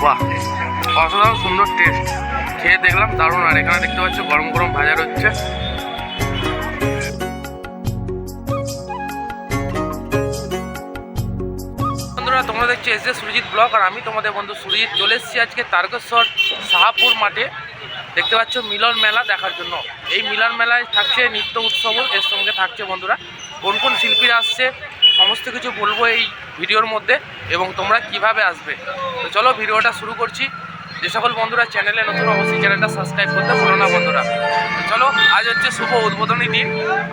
বাহ, অসাধারণ সুন্দর টেস্ট। খেয়ে দেখলাম দারুণ। আর এখানে দেখতে পাচ্ছ গরম গরম ভাজা রয়েছে। বন্ধুরা, তোমরা দেখছো এস সুরজিৎ ব্লগ, আর আমি তোমাদের বন্ধু সুরজিৎ চলে এসেছি আজকে তারকেশ্বর শাহপুর মাঠে। দেখতে পাচ্ছ মিলন মেলা দেখার জন্য। এই মিলন মেলায় থাকছে নৃত্য উৎসবও, এর সঙ্গে থাকছে বন্ধুরা কোন কোন শিল্পীরা আসছে সমস্ত কিছু বলবো এই ভিডিওর মধ্যে, এবং তোমরা কিভাবে আসবে। তো চলো ভিডিওটা শুরু করছি। যে সকল বন্ধুরা চ্যানেলে নতুন, অবশ্যই চ্যানেলটা সাবস্ক্রাইব করতে ভুলো না বন্ধুরা। তো চলো, আজ হচ্ছে শুভ উদ্বোধনী দিন।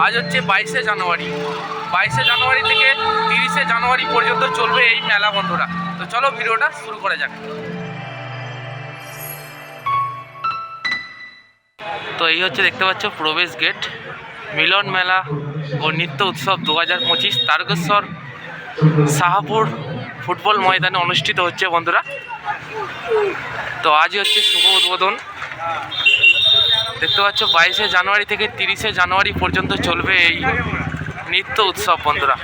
আজ হচ্ছে 22শে জানুয়ারি। 22শে জানুয়ারি থেকে 30শে জানুয়ারি পর্যন্ত চলবে এই মেলা বন্ধুরা। তো চলো ভিডিওটা শুরু করা যাক। তো এই হচ্ছে দেখতে পাচ্ছ প্রবেশ গেট। মিলন মেলা ও নৃত্য উৎসব 2025 তারকেশ্বর শাহপুর ফুটবল ময়দানে অনুষ্ঠিত হচ্ছে বন্ধুরা। তো আজই হচ্ছে শুভ উদ্বোধন। দেখতে পাচ্ছ 22শে জানুয়ারি থেকে 30শে জানুয়ারি পর্যন্ত চলবে এই নৃত্য উৎসব বন্ধুরা।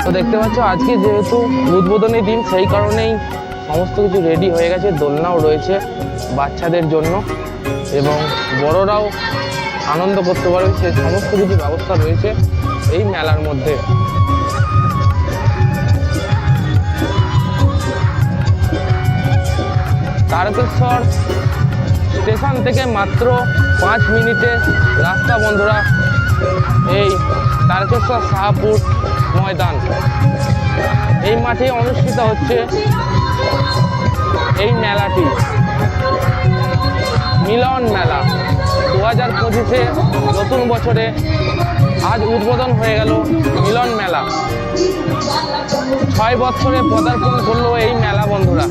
তো দেখতে পাচ্ছ আজকে যেহেতু উদ্বোধনী দিন, সেই কারণেই সমস্ত কিছু রেডি হয়ে গেছে। দোলনাও রয়েছে বাচ্চাদের জন্য, এবং বড়রাও আনন্দ করতে পারবে, সে সমস্ত কিছু ব্যবস্থা রয়েছে এই মেলার মধ্যে। তারকেশ্বর স্টেশন থেকে মাত্র 5 মিনিটের রাস্তা বন্ধুরা এই তারকেশ্বর শাহপুর ময়দান। এই মাঠে অনুষ্ঠিত হচ্ছে এই মেলাটি, মিলন মেলা 2025-এ নতুন বছরে আজ উদ্বোধন হয়ে গেল মিলন মেলা। 6 বছরে পদার্পণ করলো এই মেলা বন্ধুরা।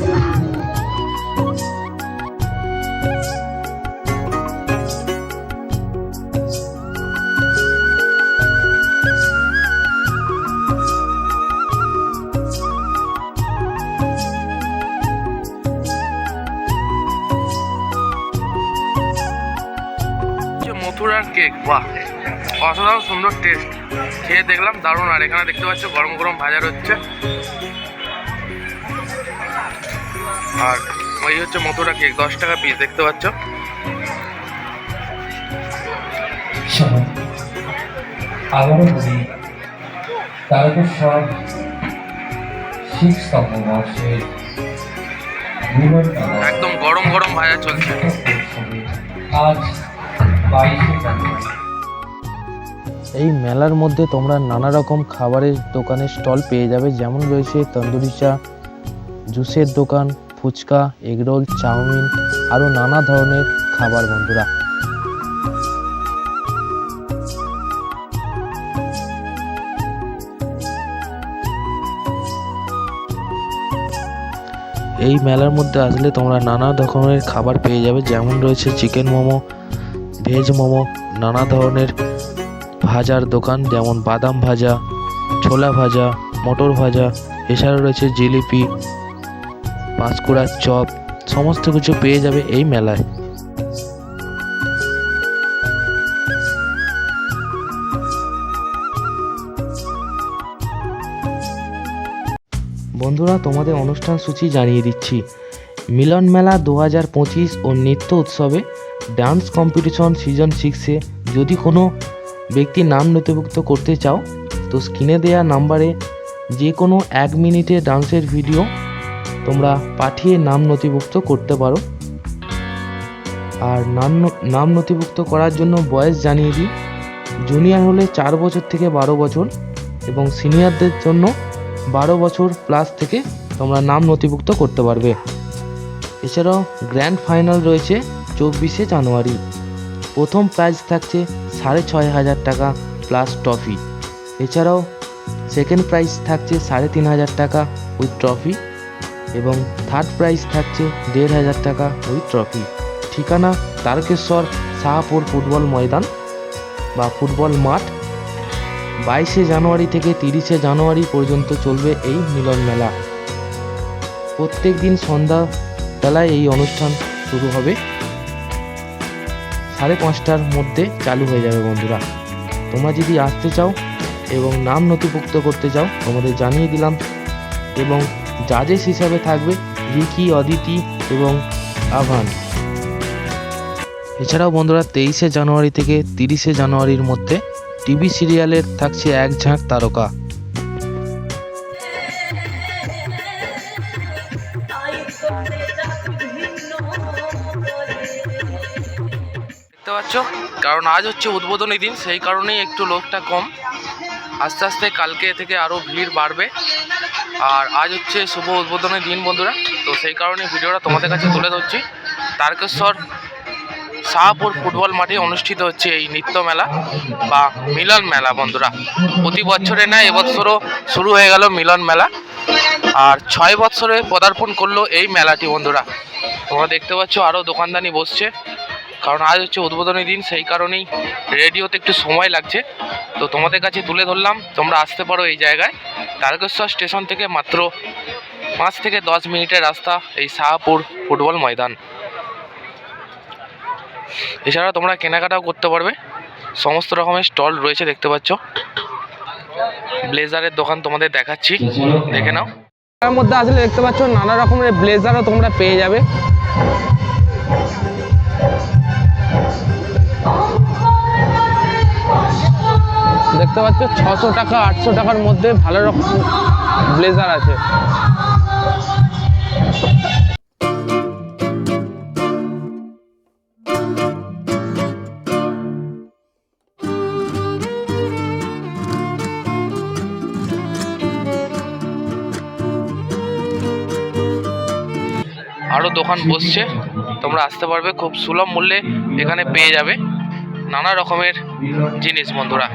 মথুরার কেক, বাহ, অসাধারণ সুন্দর টেস্ট। খেয়ে দেখলাম দারুণ। আর এখানে দেখতে পাচ্ছ গরম গরম ভাজা রয়েছে। আর ওই হচ্ছে মথুরা কেক, 10 টাকা পিস দেখতে পাচ্ছ। আবারও বলি, তারকেশ্বর শিবস্তম্ভ বর্ষের একদম গরম গরম ভাজা চলছে। আজ 22শে জানুয়ারি। এই মেলার মধ্যে তোমরা নানা রকম খাবারের দোকানের স্টল পেয়ে যাবে, যেমন রয়েছে তন্দুরি চা, জুসের দোকান, ফুচকা, এগরোল, চাউমিন, আরও নানা ধরনের খাবার বন্ধুরা। এই মেলার মধ্যে আসলে তোমরা নানা রকমের খাবার পেয়ে যাবে, যেমন রয়েছে চিকেন মোমো, ভেজ মোমো, নানা ধরনের ভাজার দোকান, যেমন বাদাম ভাজা, ছোলা ভাজা, মটর ভাজা, এছাড়াও রয়েছে জিলিপি, পাঁশকুড়ার চপ, সমস্ত কিছু পেয়ে যাবে এই মেলায়। বন্ধুরা, তোমাদের অনুষ্ঠান সূচি জানিয়ে দিচ্ছি। মিলন মেলা 2025 ও নৃত্য উৎসবে ডান্স কম্পিটিশন সিজন 6-এ যদি কোনো ব্যক্তি নাম নথিভুক্ত করতে চাও, তো স্ক্রিনে দেওয়া নাম্বারে যে কোনো 1 মিনিটের ডান্সের ভিডিও তোমরা পাঠিয়ে নাম নথিভুক্ত করতে পারো। আর নাম নথিভুক্ত করার জন্য বয়স জানিয়ে দিই। জুনিয়র হলে 4 বছর থেকে 12 বছর, এবং সিনিয়রদের জন্য 12 বছর প্লাস থেকে তোমরা নাম নথিভুক্ত করতে পারবে। এছাড়াও গ্র্যান্ড ফাইনাল রয়েছে 24শে জানুয়ারি। প্রথম প্রাইজ থাকছে 6500 টাকা প্লাস ট্রফি। এছাড়াও সেকেন্ড প্রাইজ থাকছে 3500 টাকা উইথ ট্রফি, এবং থার্ড প্রাইজ থাকছে 1500 টাকা উইথ ট্রফি। ঠিকানা তারকেশ্বর শাহপুর ফুটবল ময়দান বা ফুটবল মাঠ। 22শে জানুয়ারি থেকে 30শে জানুয়ারি পর্যন্ত চলবে এই মিলন মেলা। প্রত্যেক দিন সন্ধ্যাবেলায় এই অনুষ্ঠান শুরু হবে, 5:30টার মধ্যে চালু হয়ে যাবে বন্ধুরা। তোমরা যদি আসতে চাও এবং নাম নথিভুক্ত করতে চাও তোমাদের জানিয়ে দিলাম, এবং জাজেস হিসাবে থাকবে রিকি, অদিতি এবং আভান। এছাড়াও বন্ধুরা 23শে জানুয়ারি থেকে 30শে জানুয়ারির মধ্যে টিভি সিরিয়ালের থাকছে এক ঝাঁক তারকা। দেখতে পাচ্ছ, কারণ আজ হচ্ছে উদ্বোধনী দিন, সেই কারণেই একটু লোকটা কম। আস্তে আস্তে কালকে থেকে আরও ভিড় বাড়বে। আর আজ হচ্ছে শুভ উদ্বোধনী দিন বন্ধুরা, তো সেই কারণে ভিডিওটা তোমাদের কাছে তুলে ধরছি। তারকেশ্বর শাহপুর ফুটবল মাঠে অনুষ্ঠিত হচ্ছে এই নৃত্য মেলা বা মিলন মেলা বন্ধুরা। প্রতি বছরে না, এবছরও শুরু হয়ে গেল মিলন মেলা, আর 6 বছরে পদার্পণ করলো এই মেলাটি বন্ধুরা। তোমরা দেখতে পাচ্ছ আরও দোকানদানি বসছে, কারণ আজ হচ্ছে উদ্বোধনী দিন, সেই কারণেই রেডিওতে একটু সময় লাগছে। তো তোমাদের কাছে তুলে ধরলাম, তোমরা আসতে পারো এই জায়গায়। তারকেশ্বর স্টেশন থেকে মাত্র 5 থেকে 10 মিনিটের রাস্তা এই শাহপুর ফুটবল ময়দান। এছাড়া তোমরা কেনাকাটাও করতে পারবে, সমস্ত রকমের স্টল রয়েছে দেখতে পাচ্ছ। ব্লেজারের দোকান তোমাদের দেখাচ্ছি, দেখে নাও। তার মধ্যে আসলে দেখতে পাচ্ছ নানা রকমের ব্লেজারও তোমরা পেয়ে যাবে। দেখতে পাচ্ছ 600 টাকা 800 টাকার মধ্যে ভালো রকম ব্লেজার আছে। আরও দোকান বসছে, তোমরা আসতে পারবে, খুব সুলভ মূল্যে এখানে পেয়ে যাবে নানা রকমের জিনিস বন্ধুরা।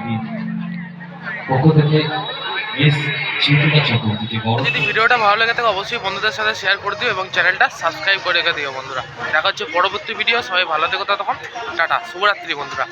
যদি ভিডিওটা ভালো লেগে থাকে অবশ্যই বন্ধুদের সাথে শেয়ার করে দিও এবং চ্যানেলটা সাবস্ক্রাইব করে রেখে দিও বন্ধুরা। দেখা হচ্ছে পরবর্তী ভিডিও। সবাই ভালো থেকো, তখন টাটা, শুভরাত্রি বন্ধুরা।